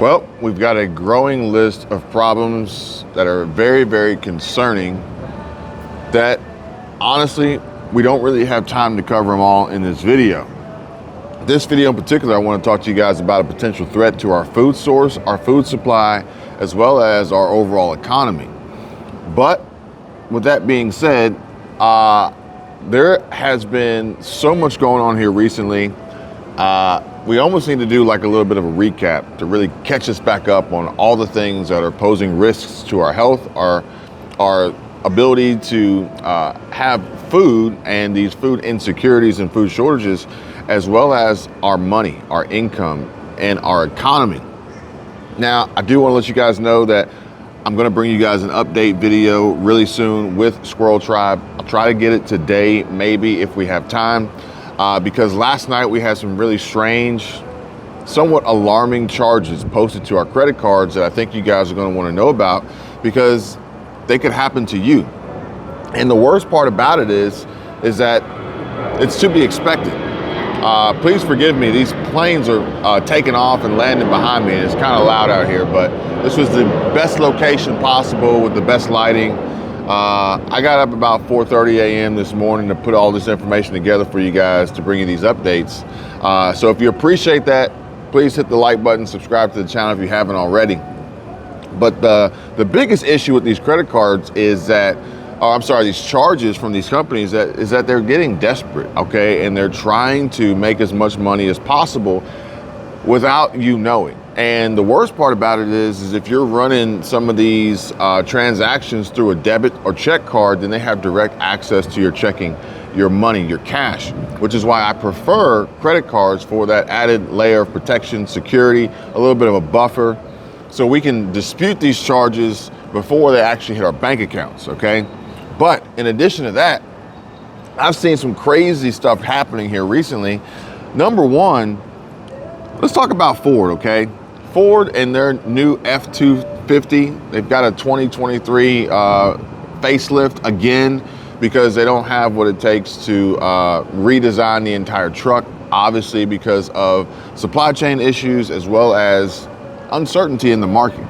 Well, we've got a growing list of problems that are very, very concerning that honestly, we don't really have time to cover them all in this video. This video in particular, I want to talk to you guys about a potential threat to our food source, our food supply, as well as our overall economy. But with that being said, there has been so much going on here recently. We almost need to do like a little bit of a recap to really catch us back up on all the things that are posing risks to our health, our ability to have food and these food insecurities and food shortages, as well as our money, our income, and our economy. Now, I do want to let you guys know that I'm going to bring you guys an update video really soon with Squirrel Tribe. I'll try to get it today, maybe if we have time, because last night we had some really strange, somewhat alarming charges posted to our credit cards that I think you guys are going to want to know about because they could happen to you. And the worst part about it is that it's to be expected. Please forgive me, these planes are taking off and landing behind me, and it's kind of loud out here, but this was the best location possible with the best lighting. I got up about 4:30 a.m. this morning to put all this information together for you guys to bring you these updates. So if you appreciate that, please hit the like button, subscribe to the channel if you haven't already. But the biggest issue with these credit cards is that, these charges from these companies is that they're getting desperate, okay? And they're trying to make as much money as possible without you knowing. And the worst part about it is if you're running some of these transactions through a debit or check card, then they have direct access to your checking, your money, your cash, which is why I prefer credit cards for that added layer of protection, security, a little bit of a buffer, so we can dispute these charges before they actually hit our bank accounts, okay? But in addition to that, I've seen some crazy stuff happening here recently. Number one, let's talk about Ford, okay? Ford and their new F-250, they've got a 2023 facelift again because they don't have what it takes to redesign the entire truck, obviously because of supply chain issues as well as uncertainty in the market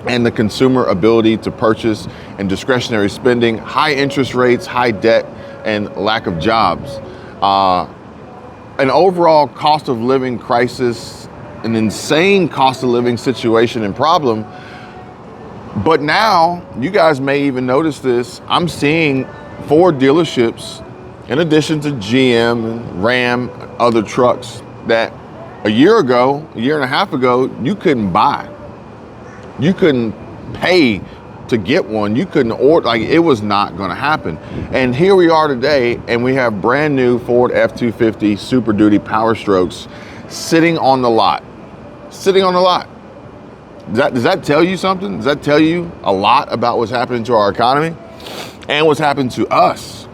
and the consumer ability to purchase and discretionary spending, high interest rates, high debt, and lack of jobs. An overall cost of living crisis, an insane cost of living situation and problem. But now, you guys may even notice this, I'm seeing Ford dealerships, in addition to GM and Ram, other trucks that a year and a half ago, you couldn't buy. You couldn't pay to get one. You couldn't order, like it was not gonna happen. And here we are today, and we have brand new Ford F-250 Super Duty Power Strokes sitting on the lot. Sitting on the lot. Does that tell you something? Does that tell you a lot about what's happening to our economy and what's happened to us?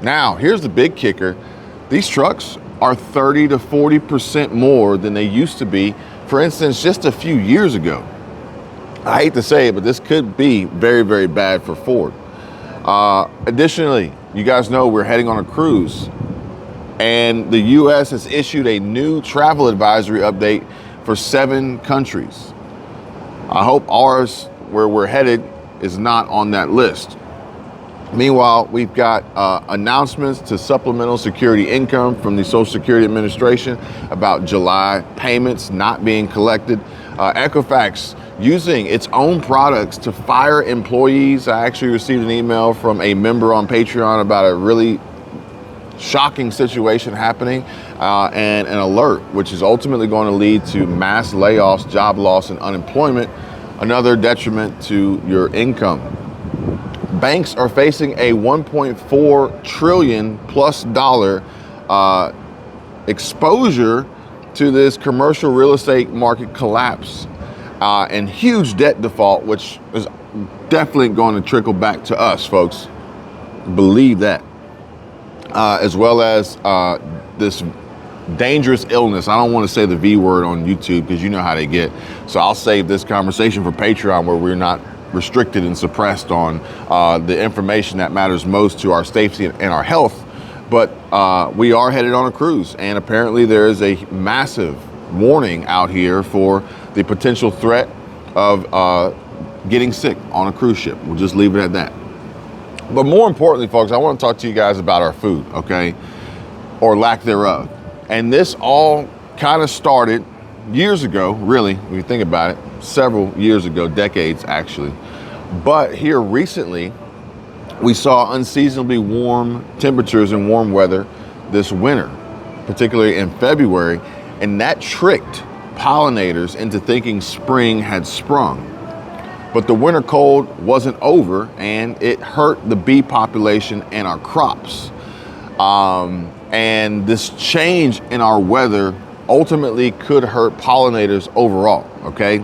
Now, here's the big kicker. These trucks are 30 to 40% more than they used to be, for instance, just a few years ago. I hate to say it, but this could be very, very bad for Ford. Additionally, you guys know we're heading on a cruise, and the US has issued a new travel advisory update for 7 countries. I hope ours, where we're headed, is not on that list. Meanwhile, we've got announcements to supplemental security income from the Social Security Administration about July payments not being collected. Equifax using its own products to fire employees. I actually received an email from a member on Patreon about a really shocking situation happening and an alert, which is ultimately going to lead to mass layoffs, job loss, and unemployment, another detriment to your income. Banks are facing a $1.4 trillion plus exposure to this commercial real estate market collapse and huge debt default, which is definitely going to trickle back to us, folks. Believe that. As well as this dangerous illness. I don't want to say the V word on YouTube because you know how they get. So I'll save this conversation for Patreon, where we're not restricted and suppressed on the information that matters most to our safety and our health. But we are headed on a cruise, and apparently there is a massive warning out here for the potential threat of getting sick on a cruise ship. We'll just leave it at that. But more importantly, folks, I want to talk to you guys about our food, okay? Or lack thereof. And this all kind of started years ago, really, when you think about it, several years ago, decades actually. But here recently, we saw unseasonably warm temperatures and warm weather this winter, particularly in February, and that tricked pollinators into thinking spring had sprung. But the winter cold wasn't over, and it hurt the bee population and our crops. And this change in our weather ultimately could hurt pollinators overall, okay?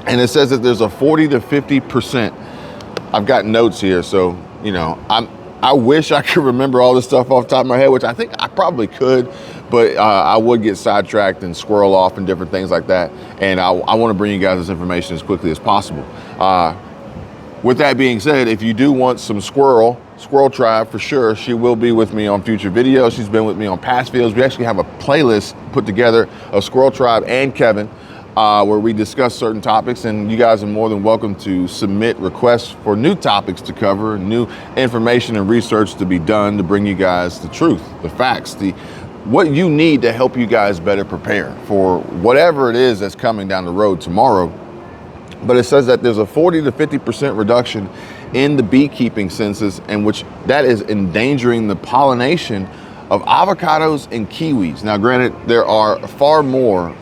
And it says that there's a 40 to 50%. I've got notes here, so, you know, I wish I could remember all this stuff off the top of my head, which I think I probably could, but I would get sidetracked and squirrel off and different things like that. And I want to bring you guys this information as quickly as possible. With that being said, if you do want some Squirrel Tribe for sure, she will be with me on future videos. She's been with me on past videos. We actually have a playlist put together of Squirrel Tribe and Kevin, where we discuss certain topics, and you guys are more than welcome to submit requests for new topics to cover, new information and research to be done to bring you guys the truth, the facts, what you need to help you guys better prepare for whatever it is that's coming down the road tomorrow. But it says that there's a 40 to 50% reduction in the beekeeping census, and which that is endangering the pollination of avocados and kiwis. Now, granted, there are far more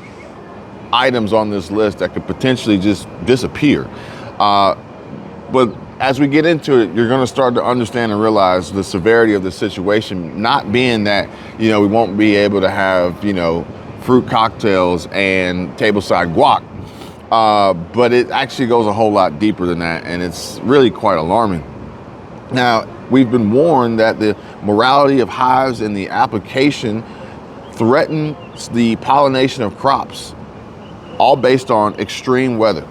items on this list that could potentially just disappear. But as we get into it, you're going to start to understand and realize the severity of the situation, not being that, you know, we won't be able to have, you know, fruit cocktails and tableside guac. But it actually goes a whole lot deeper than that, and it's really quite alarming. Now, we've been warned that the morality of hives and the application threatens the pollination of crops, all based on extreme weather.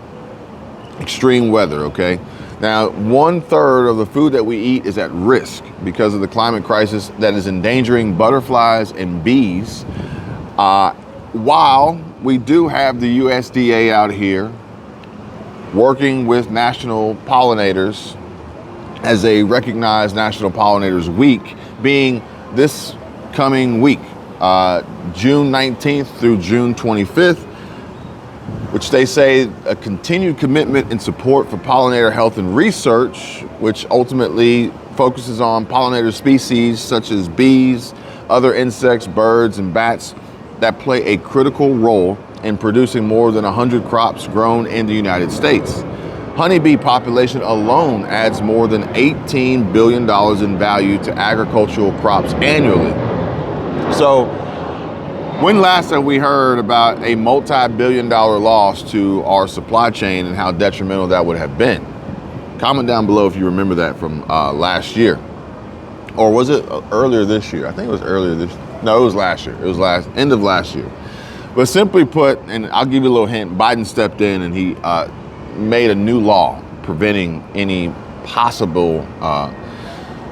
Extreme weather, okay? Now, 1/3 of the food that we eat is at risk because of the climate crisis that is endangering butterflies and bees. While we do have the USDA out here working with national pollinators as a recognized National Pollinators Week, being this coming week, June 19th through June 25th, which they say a continued commitment and support for pollinator health and research, which ultimately focuses on pollinator species such as bees, other insects, birds, and bats that play a critical role in producing more than 100 crops grown in the United States. Honeybee population alone adds more than $18 billion in value to agricultural crops annually. So, when last have we heard about a multi-billion-dollar loss to our supply chain and how detrimental that would have been? Comment down below if you remember that from last year. Or was it earlier this year? I think it was earlier this year. No, it was last year. It was end of last year. But simply put, and I'll give you a little hint, Biden stepped in and he made a new law preventing any possible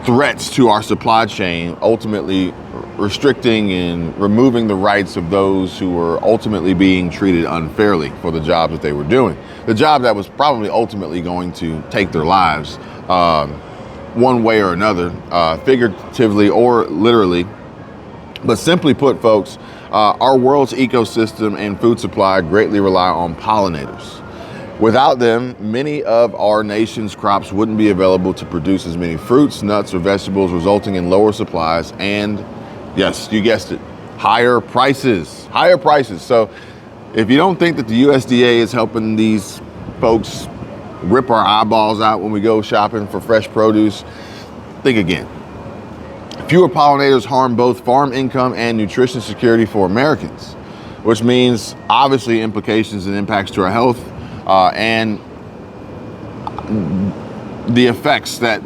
threats to our supply chain, ultimately restricting and removing the rights of those who were ultimately being treated unfairly for the job that they were doing. The job that was probably ultimately going to take their lives one way or another, figuratively or literally. But simply put, folks, our world's ecosystem and food supply greatly rely on pollinators. Without them, many of our nation's crops wouldn't be available to produce as many fruits, nuts, or vegetables, resulting in lower supplies and, yes, you guessed it, higher prices. Higher prices. So if you don't think that the USDA is helping these folks rip our eyeballs out when we go shopping for fresh produce, think again. Fewer pollinators harm both farm income and nutrition security for Americans, which means obviously implications and impacts to our health and the effects that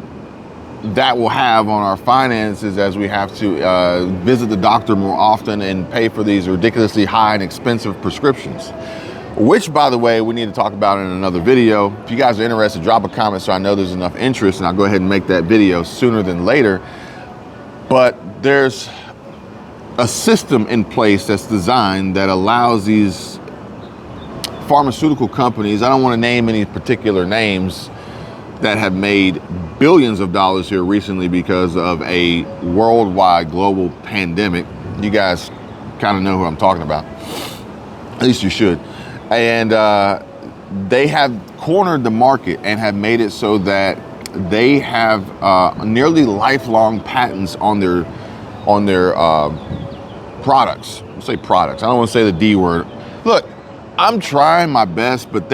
will have on our finances as we have to visit the doctor more often and pay for these ridiculously high and expensive prescriptions, which, by the way, we need to talk about in another video. If you guys are interested, drop a comment so I know there's enough interest, and I'll go ahead and make that video sooner than later. But there's a system in place that's designed that allows these pharmaceutical companies, I don't want to name any particular names, that have made billions of dollars here recently because of a worldwide global pandemic. You guys kind of know who I'm talking about. At least you should. And they have cornered the market and have made it so that they have nearly lifelong patents on their products. I'll say products. I don't want to say the D word. Look, I'm trying my best, but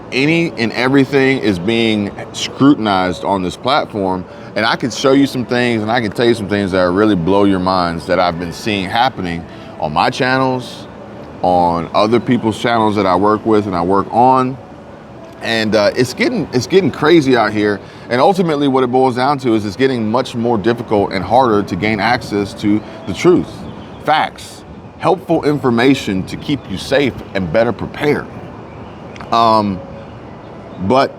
any and everything is being scrutinized on this platform. And I can show you some things and I can tell you some things that really blow your minds that I've been seeing happening on my channels, on other people's channels that I work with and I work on. And it's getting crazy out here. And ultimately what it boils down to is it's getting much more difficult and harder to gain access to the truth, facts, helpful information to keep you safe and better prepared. But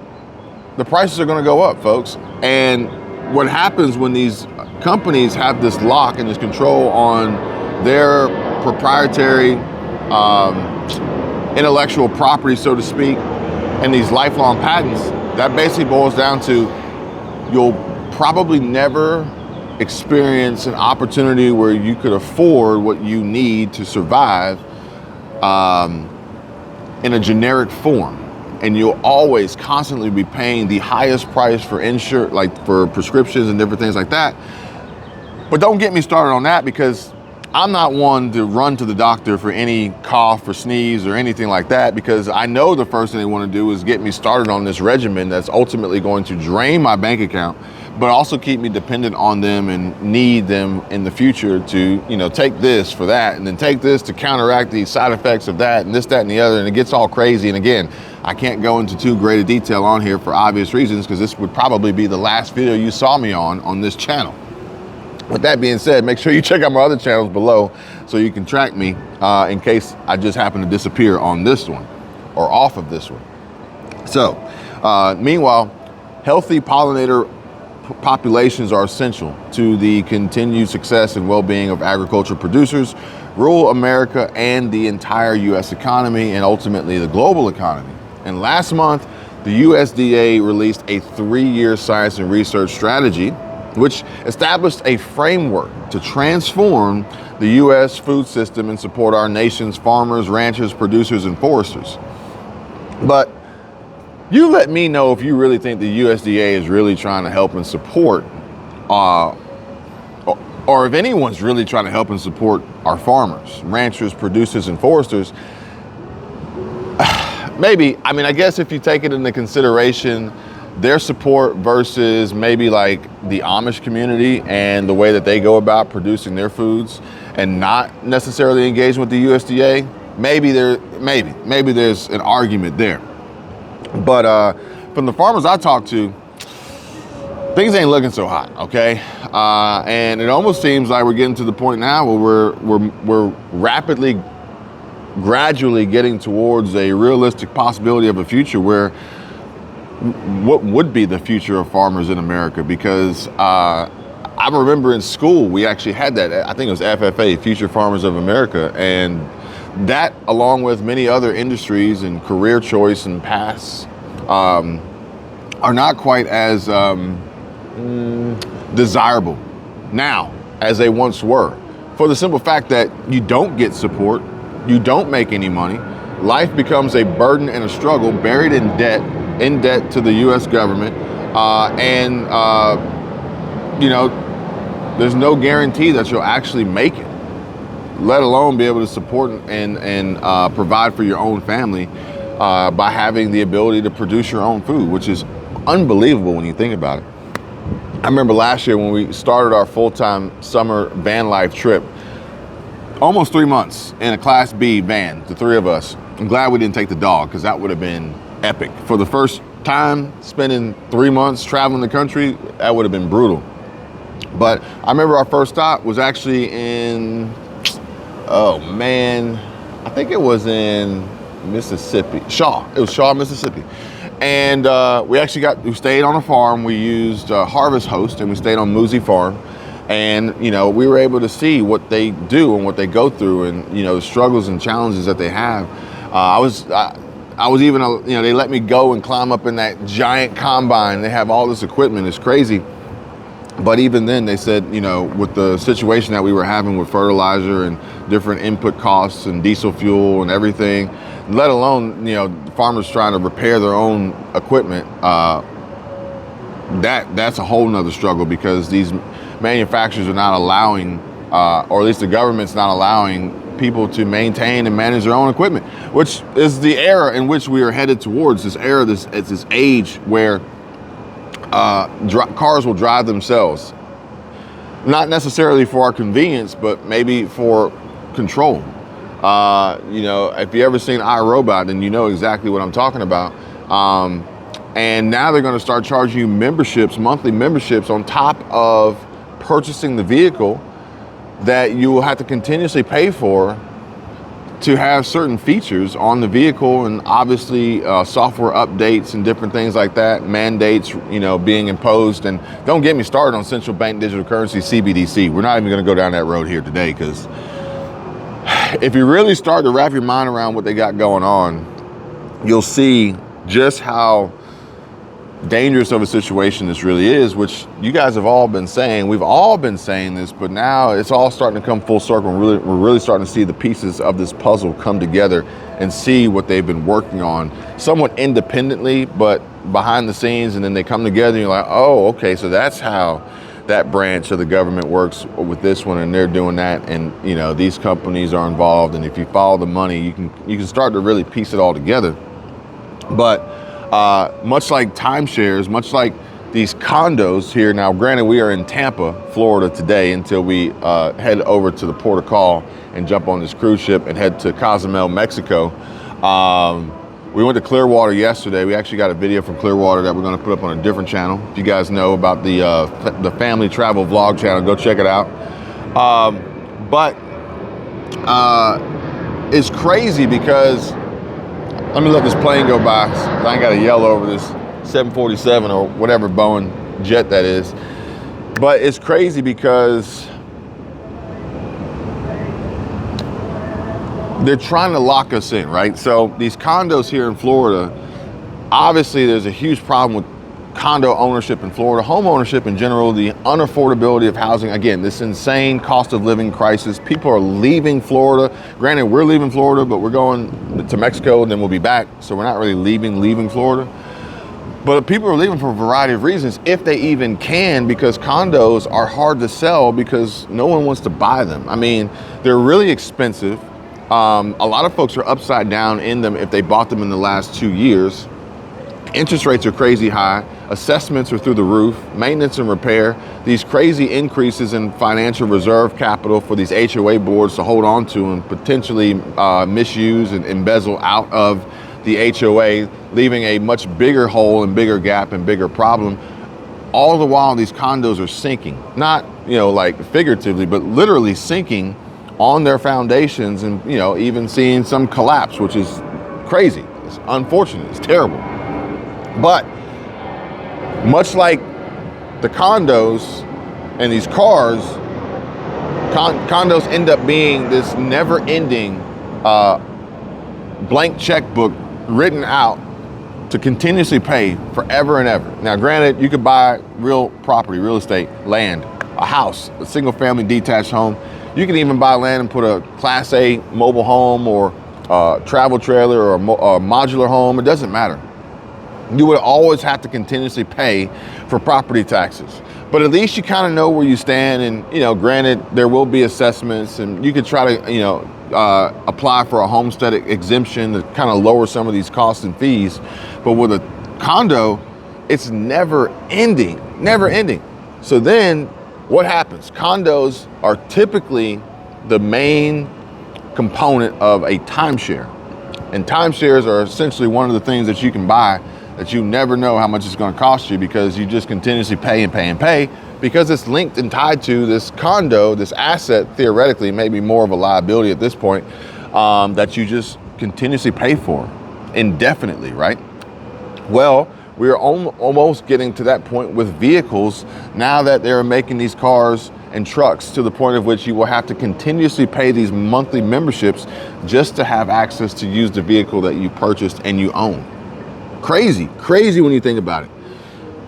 the prices are going to go up, folks. And what happens when these companies have this lock and this control on their proprietary intellectual property, so to speak, and these lifelong patents, that basically boils down to you'll probably never experience an opportunity where you could afford what you need to survive in a generic form. And you'll always constantly be paying the highest price for for prescriptions and different things like that. But don't get me started on that, because I'm not one to run to the doctor for any cough or sneeze or anything like that, because I know the first thing they want to do is get me started on this regimen that's ultimately going to drain my bank account, but also keep me dependent on them and need them in the future to, take this for that and then take this to counteract the side effects of that and this, that, and the other. And it gets all crazy. And again, I can't go into too great a detail on here for obvious reasons, because this would probably be the last video you saw me on this channel. With that being said, make sure you check out my other channels below so you can track me in case I just happen to disappear on this one or off of this one. So, meanwhile, healthy pollinator populations are essential to the continued success and well-being of agriculture producers, rural America, and the entire U.S. economy, and ultimately the global economy. And last month, the USDA released a 3-year science and research strategy which established a framework to transform the U.S. food system and support our nation's farmers, ranchers, producers, and foresters. But you let me know if you really think the USDA is really trying to help and support, or if anyone's really trying to help and support our farmers, ranchers, producers, and foresters. Maybe, I guess if you take it into consideration, their support versus maybe like the Amish community and the way that they go about producing their foods and not necessarily engaging with the USDA, maybe there's an argument there. But from the farmers I talked to, things ain't looking so hot, okay? And it almost seems like we're getting to the point now where we're rapidly, gradually getting towards a realistic possibility of a future where what would be the future of farmers in America, because I remember in school we actually had that. I think it was FFA, Future Farmers of America, and that, along with many other industries and career choice and paths, are not quite as desirable now as they once were, for the simple fact that you don't get support, you don't make any money, life becomes a burden and a struggle, buried in debt to the U.S. government, and there's no guarantee that you'll actually make it, let alone be able to support and provide for your own family by having the ability to produce your own food, which is unbelievable when you think about it. I remember last year when we started our full-time summer van life trip, almost 3 months in a Class B van, the three of us. I'm glad we didn't take the dog, because that would have been epic. For the first time spending 3 months traveling the country, that would have been brutal. But I remember our first stop was actually in, I think it was in Mississippi. It was Shaw, Mississippi. And we stayed on a farm. We used Harvest Host, and we stayed on Moosey Farm. And, we were able to see what they do and what they go through and, the struggles and challenges that they have. I was even, they let me go and climb up in that giant combine. They have all this equipment. It's crazy. But even then they said, with the situation that we were having with fertilizer and different input costs and diesel fuel and everything, let alone, farmers trying to repair their own equipment, that's a whole nother struggle, because these manufacturers are not allowing, or at least the government's not allowing people to maintain and manage their own equipment, which is the era in which we are headed towards. This era, it's this age where cars will drive themselves, not necessarily for our convenience, but maybe for control. If you ever seen iRobot, then you know exactly what I'm talking about. And now they're going to start charging you monthly memberships on top of purchasing the vehicle, that you will have to continuously pay for to have certain features on the vehicle, and obviously software updates and different things like that, mandates, being imposed. And don't get me started on central bank digital currency, CBDC. We're not even going to go down that road here today, because if you really start to wrap your mind around what they got going on, you'll see just how dangerous of a situation this really is, which you guys have all been saying. We've all been saying this, but now it's all starting to come full circle. We're really starting to see the pieces of this puzzle come together and see what they've been working on somewhat independently, but behind the scenes, and then they come together and you're like, oh, okay, so that's how that branch of the government works with this one, and they're doing that, and these companies are involved, and if you follow the money, you can start to really piece it all together. But much like timeshares, much like these condos here. Now, granted, we are in Tampa, Florida today until we head over to the Port of Call and jump on this cruise ship and head to Cozumel, Mexico. We went to Clearwater yesterday. We actually got a video from Clearwater that we're going to put up on a different channel. If you guys know about the family travel vlog channel, go check it out. But it's crazy because, let me let this plane go by. I ain't got to yell over this 747 or whatever Boeing jet that is. But it's crazy because they're trying to lock us in, right? So these condos here in Florida, obviously there's a huge problem with condo ownership in Florida, home ownership in general, the unaffordability of housing. Again, this insane cost of living crisis. People are leaving Florida. Granted, we're leaving Florida, but we're going to Mexico and then we'll be back. So we're not really leaving Florida. But people are leaving for a variety of reasons, if they even can, because condos are hard to sell because no one wants to buy them. I mean, they're really expensive. A lot of folks are upside down in them if they bought them in the last 2 years. Interest rates are crazy high. Assessments are through the roof. Maintenance and repair. These crazy increases in financial reserve capital for these HOA boards to hold on to and potentially misuse and embezzle out of the HOA, leaving a much bigger hole and bigger gap and bigger problem. All the while these condos are sinking. Not, like figuratively, but literally sinking on their foundations, and even seeing some collapse, which is crazy. It's unfortunate. It's terrible. But much like the condos and these cars, condos end up being this never-ending blank checkbook written out to continuously pay forever and ever. Now, granted, you could buy real property, real estate, land, a house, a single-family detached home. You can even buy land and put a Class A mobile home or a travel trailer or a modular home. It doesn't matter. You would always have to continuously pay for property taxes. But at least you kind of know where you stand, and granted, there will be assessments, and you could try to apply for a homestead exemption to kind of lower some of these costs and fees. But with a condo, it's never ending. So then what happens? Condos are typically the main component of a timeshare, and timeshares are essentially one of the things that you can buy that you never know how much it's going to cost you, because you just continuously pay and pay and pay, because it's linked and tied to this condo, this asset, theoretically, maybe more of a liability at this point, that you just continuously pay for indefinitely, right? Well, we're almost getting to that point with vehicles now that they're making these cars and trucks to the point of which you will have to continuously pay these monthly memberships just to have access to use the vehicle that you purchased and you own. Crazy when you think about it.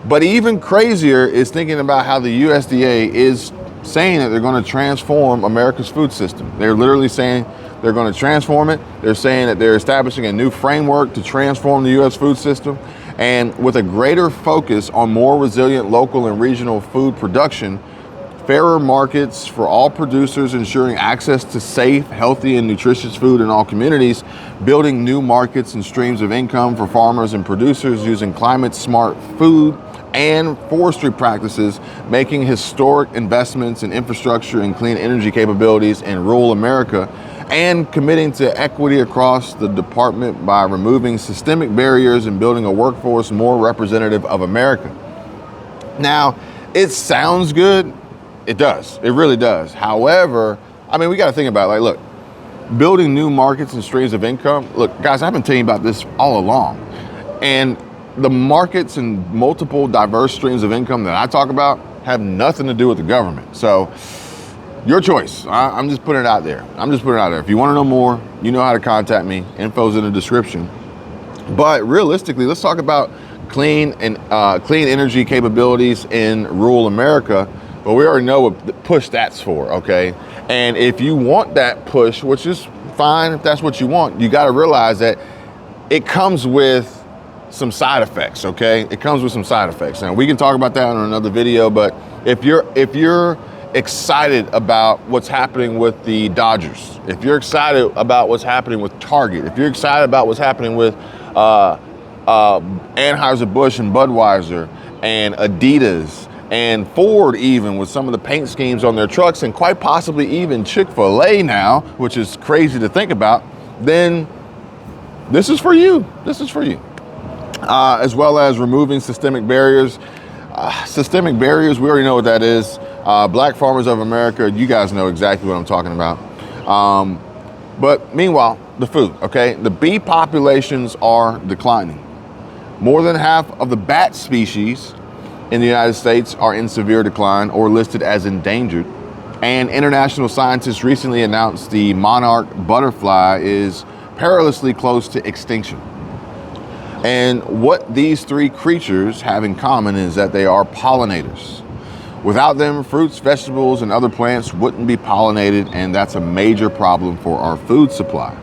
But even crazier is thinking about how the USDA is saying that they're going to transform America's food system. They're literally saying they're going to transform it. They're saying that they're establishing a new framework to transform the U.S. food system, and with a greater focus on more resilient local and regional food production, fairer markets for all producers, ensuring access to safe, healthy, and nutritious food in all communities, building new markets and streams of income for farmers and producers using climate-smart food and forestry practices, making historic investments in infrastructure and clean energy capabilities in rural America, and committing to equity across the department by removing systemic barriers and building a workforce more representative of America. Now, it sounds good. It does. It really does. However, I mean, we got to think about it. Like, look, building new markets and streams of income. Look, guys, I've been telling you about this all along. And the markets and multiple diverse streams of income that I talk about have nothing to do with the government. So your choice. I'm just putting it out there. If you want to know more, you know how to contact me. Info's in the description. But realistically, let's talk about clean energy capabilities in rural America. But we already know what the push that's for, okay? And if you want that push, which is fine if that's what you want, you got to realize that it comes with some side effects, okay? It comes with some side effects. Now, we can talk about that in another video, but if you're excited about what's happening with the Dodgers, if you're excited about what's happening with Target, if you're excited about what's happening with Anheuser-Busch and Budweiser and Adidas and Ford, even with some of the paint schemes on their trucks, and quite possibly even Chick-fil-A now, which is crazy to think about, then this is for you. As well as removing systemic barriers. Systemic barriers, we already know what that is. Black Farmers of America, you guys know exactly what I'm talking about. But meanwhile, the food, okay? The bee populations are declining. More than half of the bat species in the United States are in severe decline or listed as endangered. And international scientists recently announced the monarch butterfly is perilously close to extinction. And what these three creatures have in common is that they are pollinators. Without them, fruits, vegetables, and other plants wouldn't be pollinated, and that's a major problem for our food supply.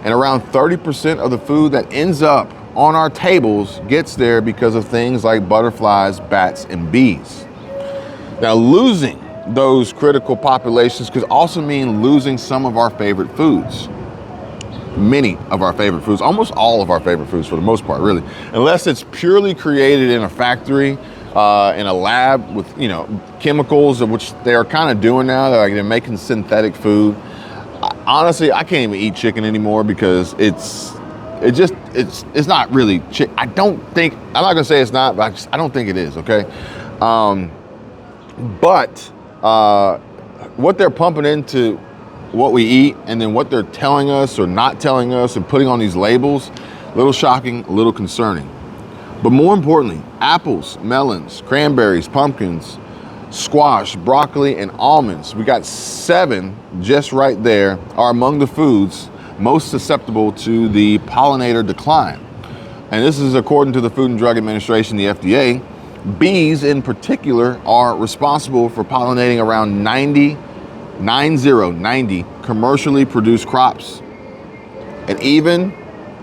And around 30% of the food that ends up on our tables gets there because of things like butterflies, bats, and bees. Now, losing those critical populations could also mean losing some of our favorite foods. Many of our favorite foods, almost all of our favorite foods for the most part, really, unless it's purely created in a factory, in a lab with, chemicals, of which they are kind of doing now. They're making synthetic food. Honestly, I can't even eat chicken anymore because it's not really chicken. I'm not gonna say it's not, but I don't think it is. Okay, but what they're pumping into what we eat, and then what they're telling us or not telling us and putting on these labels, a little shocking, a little concerning. But more importantly, apples, melons, cranberries, pumpkins, squash, broccoli, and almonds, we got 7 just right there, are among the foods most susceptible to the pollinator decline. And this is according to the Food and Drug Administration, the FDA. Bees in particular are responsible for pollinating around 90 commercially produced crops. And even,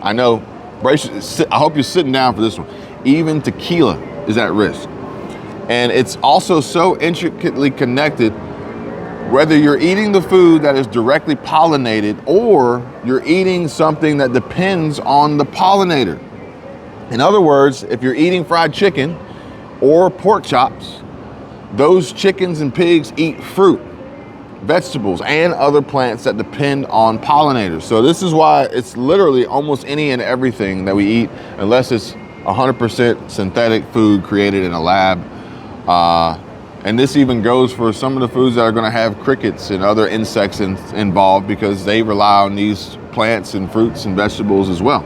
I know, I hope you're sitting down for this one, even tequila is at risk. And it's also so intricately connected, whether you're eating the food that is directly pollinated or you're eating something that depends on the pollinator. In other words, if you're eating fried chicken or pork chops, those chickens and pigs eat fruit, vegetables, and other plants that depend on pollinators. So this is why it's literally almost any and everything that we eat, unless it's 100% synthetic food created in a lab. And this even goes for some of the foods that are going to have crickets and other insects involved, because they rely on these plants and fruits and vegetables as well.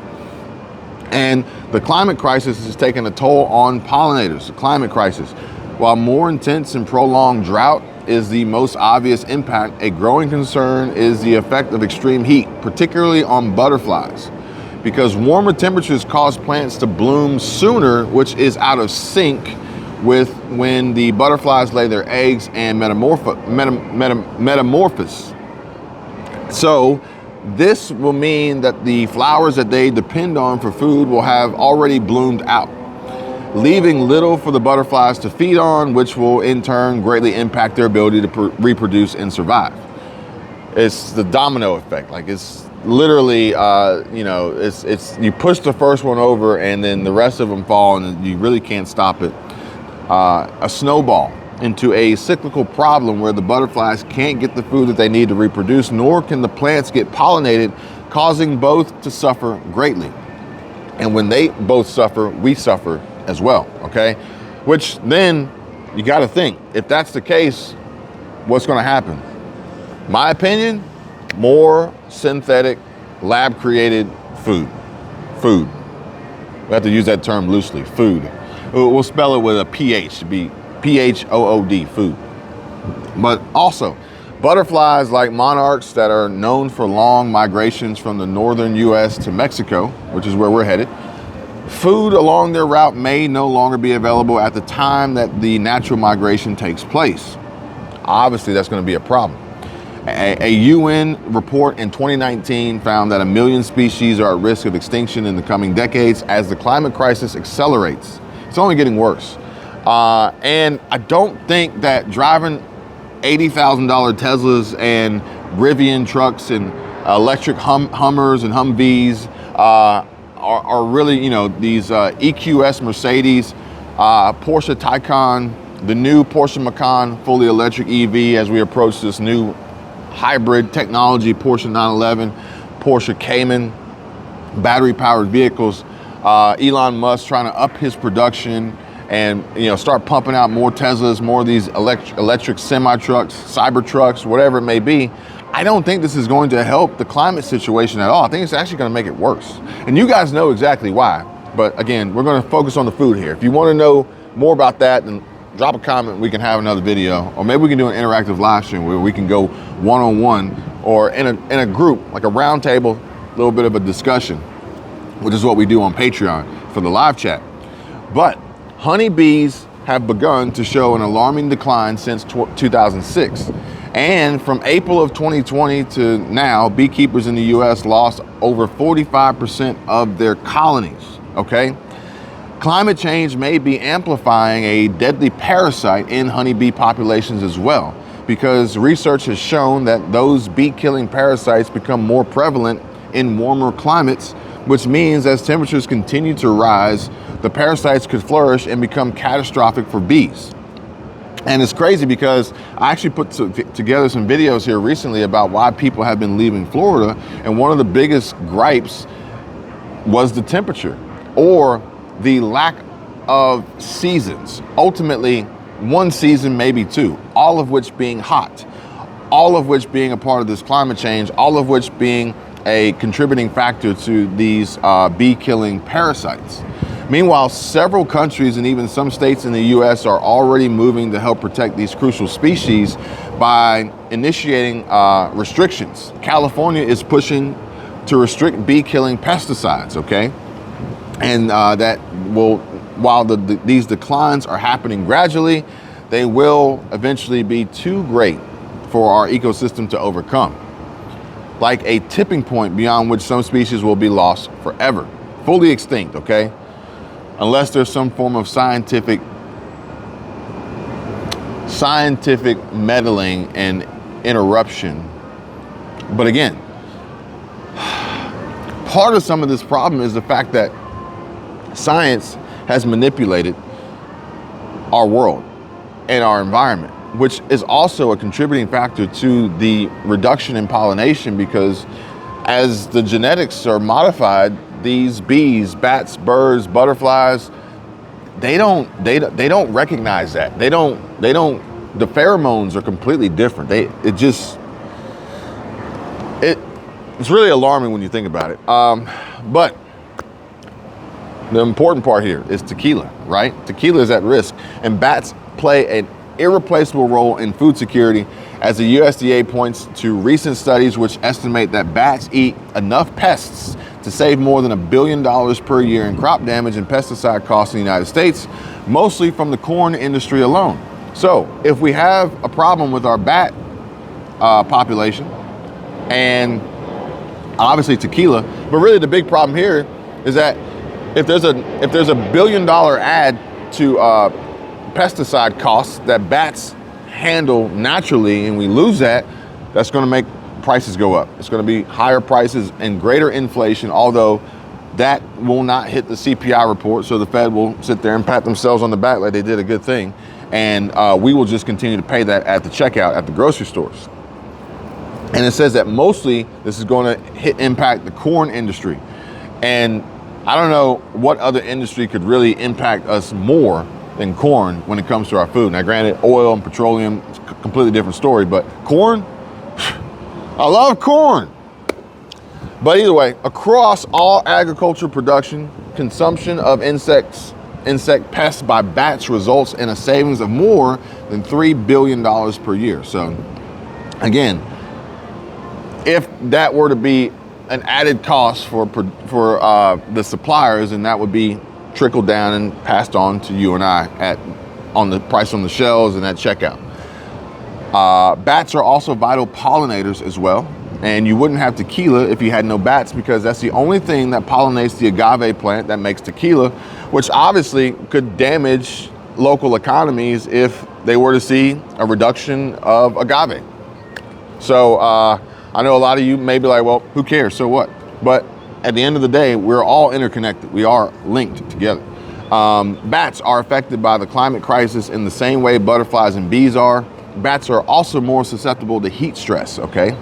And the climate crisis is taking a toll on pollinators. The climate crisis, while more intense and prolonged drought is the most obvious impact. A growing concern is the effect of extreme heat, particularly on butterflies, because warmer temperatures cause plants to bloom sooner, which is out of sync with when the butterflies lay their eggs and metamorphose. So this will mean that the flowers that they depend on for food will have already bloomed out, leaving little for the butterflies to feed on, which will in turn greatly impact their ability to reproduce and survive. It's the domino effect. Like, it's literally, it's you push the first one over and then the rest of them fall and you really can't stop it. A snowball into a cyclical problem where the butterflies can't get the food that they need to reproduce, nor can the plants get pollinated, causing both to suffer greatly. And when they both suffer, we suffer as well, okay? Which then you got to think, if that's the case, what's going to happen? My opinion, more synthetic, lab-created food. We have to use that term loosely, food. We'll spell it with a PH, to be PHOOD, food. But also, butterflies like monarchs that are known for long migrations from the northern US to Mexico, which is where we're headed, food along their route may no longer be available at the time that the natural migration takes place. Obviously, that's going to be a problem. A UN report in 2019 found that 1 million species are at risk of extinction in the coming decades as the climate crisis accelerates. It's only getting worse. And I don't think that driving $80,000 Teslas and Rivian trucks and electric Hummers and Humvees are really, these EQS Mercedes, Porsche Taycan, the new Porsche Macan fully electric EV as we approach this new hybrid technology, Porsche 911, Porsche Cayman, battery powered vehicles. Elon Musk trying to up his production and start pumping out more Teslas, more of these electric semi-trucks, cyber trucks, whatever it may be. I don't think this is going to help the climate situation at all. I think it's actually going to make it worse. And you guys know exactly why. But again, we're going to focus on the food here. If you want to know more about that, then drop a comment. We can have another video, or maybe we can do an interactive live stream where we can go one-on-one or in a group, like a round table, a little bit of a discussion, which is what we do on Patreon for the live chat. But honeybees have begun to show an alarming decline since 2006. And from April of 2020 to now, beekeepers in the US lost over 45% of their colonies, okay? Climate change may be amplifying a deadly parasite in honeybee populations as well, because research has shown that those bee-killing parasites become more prevalent in warmer climates, which means as temperatures continue to rise, the parasites could flourish and become catastrophic for bees. And it's crazy because I actually put together some videos here recently about why people have been leaving Florida, and one of the biggest gripes was the temperature or the lack of seasons. Ultimately, one season, maybe two, all of which being hot, all of which being a part of this climate change, all of which being a contributing factor to these bee-killing parasites. Meanwhile, several countries and even some states in the US are already moving to help protect these crucial species by initiating restrictions. California is pushing to restrict bee-killing pesticides, okay? And that will, while these declines are happening gradually, they will eventually be too great for our ecosystem to overcome. Like a tipping point beyond which some species will be lost forever, fully extinct, okay? Unless there's some form of scientific meddling and interruption. But again, part of some of this problem is the fact that science has manipulated our world and our environment, which is also a contributing factor to the reduction in pollination, because as the genetics are modified, these bees, bats, birds, butterflies, they don't recognize that. They don't, the pheromones are completely different. It's really alarming when you think about it. But the important part here is tequila, right? Tequila is at risk, and bats play an irreplaceable role in food security, as the USDA points to recent studies which estimate that bats eat enough pests to save more than $1 billion per year in crop damage and pesticide costs in the United States, mostly from the corn industry alone. So if we have a problem with our bat population, and obviously tequila, but really the big problem here is that if there's a $1 billion add to pesticide costs that bats handle naturally, and we lose that, that's going to make prices go up. It's going to be higher prices and greater inflation, although that will not hit the CPI report, so the Fed will sit there and pat themselves on the back like they did a good thing, and we will just continue to pay that at the checkout at the grocery stores. And it says that mostly this is going to impact the corn industry. And I don't know what other industry could really impact us more than corn when it comes to our food. Now, granted, oil and petroleum, it's a completely different story, but corn, I love corn. But either way, across all agriculture production, consumption of insect pests by bats results in a savings of more than $3 billion per year. So again, if that were to be an added cost for the suppliers, and that would be trickled down and passed on to you and I on the price on the shelves and at checkout. Bats are also vital pollinators as well, and you wouldn't have tequila if you had no bats, because that's the only thing that pollinates the agave plant that makes tequila, which obviously could damage local economies if they were to see a reduction of agave. So I know a lot of you may be like, well, who cares, so what? But at the end of the day, we're all interconnected. We are linked together. Bats are affected by the climate crisis in the same way butterflies and bees are. Bats are also more susceptible to heat stress, okay?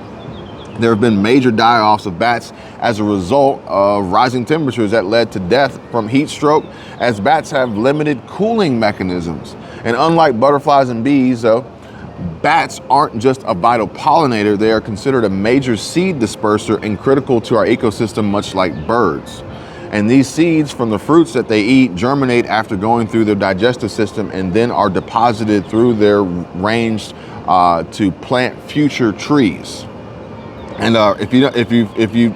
There have been major die-offs of bats as a result of rising temperatures that led to death from heat stroke, as bats have limited cooling mechanisms. And unlike butterflies and bees, though, bats aren't just a vital pollinator, they are considered a major seed disperser and critical to our ecosystem, much like birds. And these seeds from the fruits that they eat germinate after going through their digestive system and then are deposited through their range to plant future trees. And if you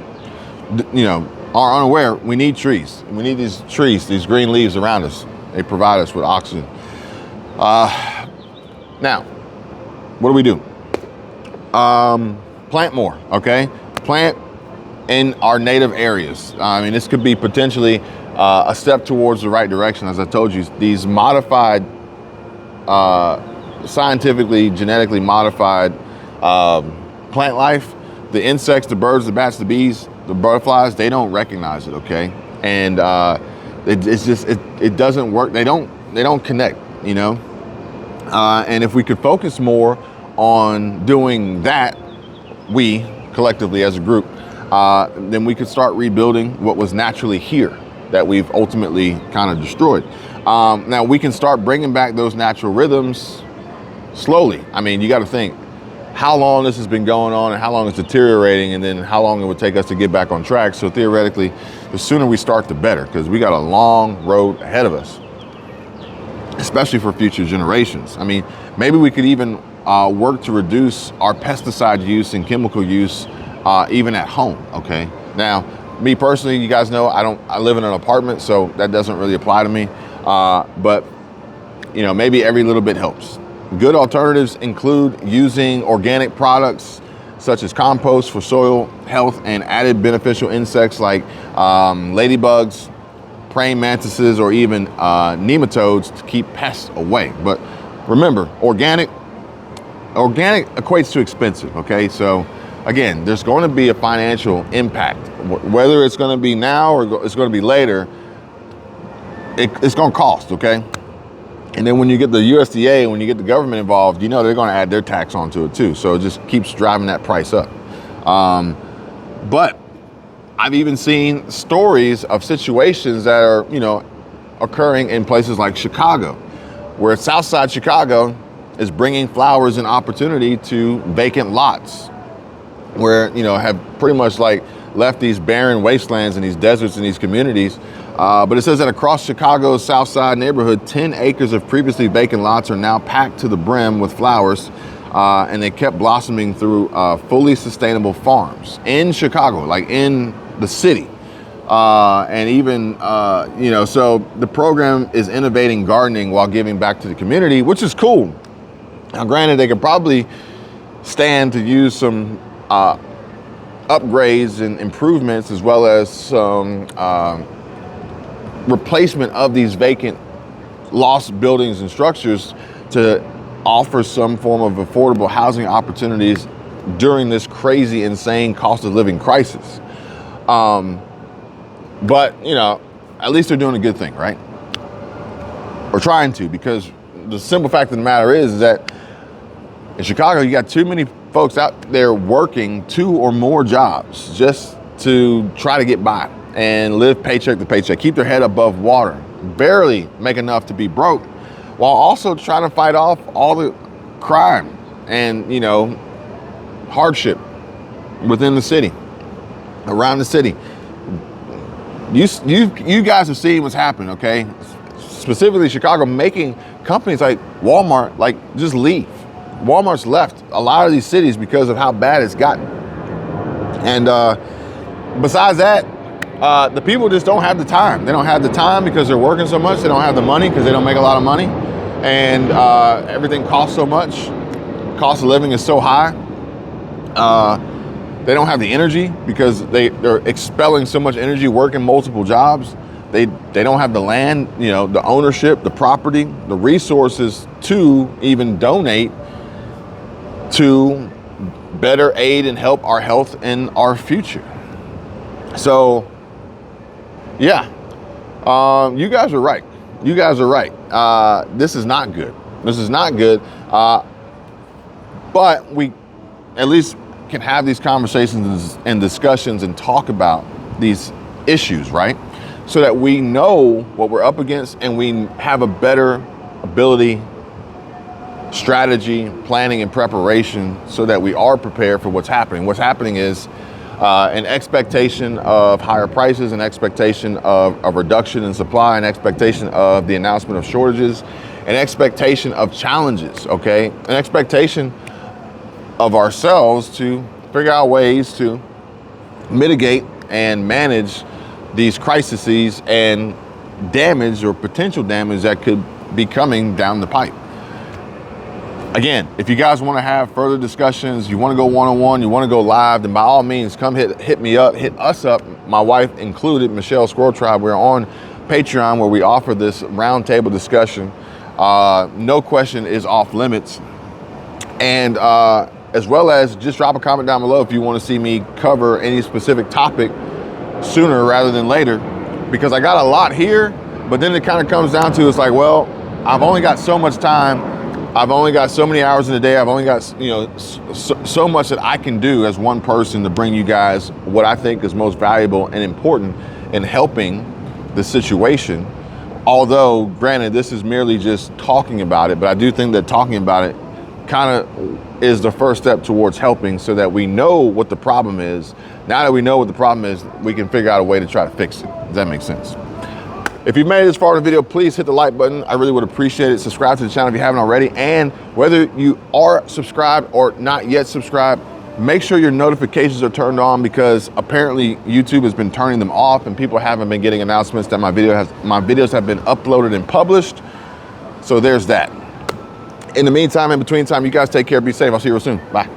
are unaware, we need trees. We need these trees, these green leaves around us. They provide us with oxygen. Now, what do we do? Plant more, okay? Plant in our native areas. I mean, this could be potentially a step towards the right direction. As I told you, these modified, scientifically, genetically modified plant life, the insects, the birds, the bats, the bees, the butterflies, they don't recognize it, okay? And it doesn't work. They don't connect, you know? And if we could focus more on doing that, we collectively as a group, then we could start rebuilding what was naturally here that we've ultimately kind of destroyed. Now we can start bringing back those natural rhythms slowly. I mean, you got to think how long this has been going on and how long it's deteriorating, and then how long it would take us to get back on track. So theoretically, the sooner we start, the better, because we got a long road ahead of us, especially for future generations. I mean, maybe we could even work to reduce our pesticide use and chemical use even at home, okay? Now, me personally, you guys know, I live in an apartment, so that doesn't really apply to me. But, you know, maybe every little bit helps. Good alternatives include using organic products such as compost for soil health and added beneficial insects like ladybugs, praying mantises, or even nematodes to keep pests away. But remember, organic equates to expensive, okay? So again, there's going to be a financial impact. Whether it's going to be now or it's going to be later, it's going to cost, okay? And then when you get the USDA, when you get the government involved, you know they're going to add their tax onto it too. So it just keeps driving that price up. But I've even seen stories of situations that are, you know, occurring in places like Chicago, where Southside Chicago is bringing flowers and opportunity to vacant lots, where, you know, have pretty much like left these barren wastelands and these deserts and these communities But it says that across Chicago's South Side neighborhood, 10 acres of previously vacant lots are now packed to the brim with flowers, and they kept blossoming through fully sustainable farms in Chicago, like in the city. And even, so the program is innovating gardening while giving back to the community, which is cool. Now, granted, they could probably stand to use some upgrades and improvements, as well as some replacement of these vacant lost buildings and structures to offer some form of affordable housing opportunities during this crazy, insane cost of living crisis. But, at least they're doing a good thing, right? Or trying to, because the simple fact of the matter is that in Chicago, you got too many folks out there working 2 or more jobs just to try to get by and live paycheck to paycheck, keep their head above water, barely make enough to be broke, while also trying to fight off all the crime and, hardship within the city, around the city. You guys have seen what's happened, okay? Specifically Chicago, making companies like Walmart, just leave. Walmart's left a lot of these cities because of how bad it's gotten. And besides that, the people just don't have the time. They don't have the time because they're working so much. They don't have the money because they don't make a lot of money. And everything costs so much. Cost of living is so high. They don't have the energy because they're expelling so much energy working multiple jobs. They don't have the land, the ownership, the property, the resources to even donate to better aid and help our health and our future. So, yeah, you guys are right. You guys are right. This is not good. This is not good. But we at least can have these conversations and discussions and talk about these issues, right? So that we know what we're up against and we have a better ability, strategy, planning, and preparation so that we are prepared for what's happening. What's happening is an expectation of higher prices, an expectation of a reduction in supply, an expectation of the announcement of shortages, an expectation of challenges, okay? An expectation of ourselves to figure out ways to mitigate and manage these crises and damage or potential damage that could be coming down the pipe. Again, if you guys want to have further discussions, you want to go one-on-one, you want to go live, then by all means, come hit me up, hit us up, my wife included, Michelle Squirrel Tribe. We're on Patreon where we offer this roundtable discussion. No question is off limits. And as well as just drop a comment down below if you want to see me cover any specific topic sooner rather than later, because I got a lot here, but then it kind of comes down to, it's like, well, I've only got so much time. I've only got so many hours in a day. I've only got, so much that I can do as one person to bring you guys what I think is most valuable and important in helping the situation. Although, granted, this is merely just talking about it, but I do think that talking about it kind of is the first step towards helping so that we know what the problem is. Now that we know what the problem is, we can figure out a way to try to fix it. Does that make sense? If you've made it this far in the video, please hit the like button. I really would appreciate it. Subscribe to the channel if you haven't already. And whether you are subscribed or not yet subscribed, make sure your notifications are turned on, because apparently YouTube has been turning them off and people haven't been getting announcements that my videos have been uploaded and published. So there's that. In the meantime, in between time, you guys take care, be safe. I'll see you real soon. Bye.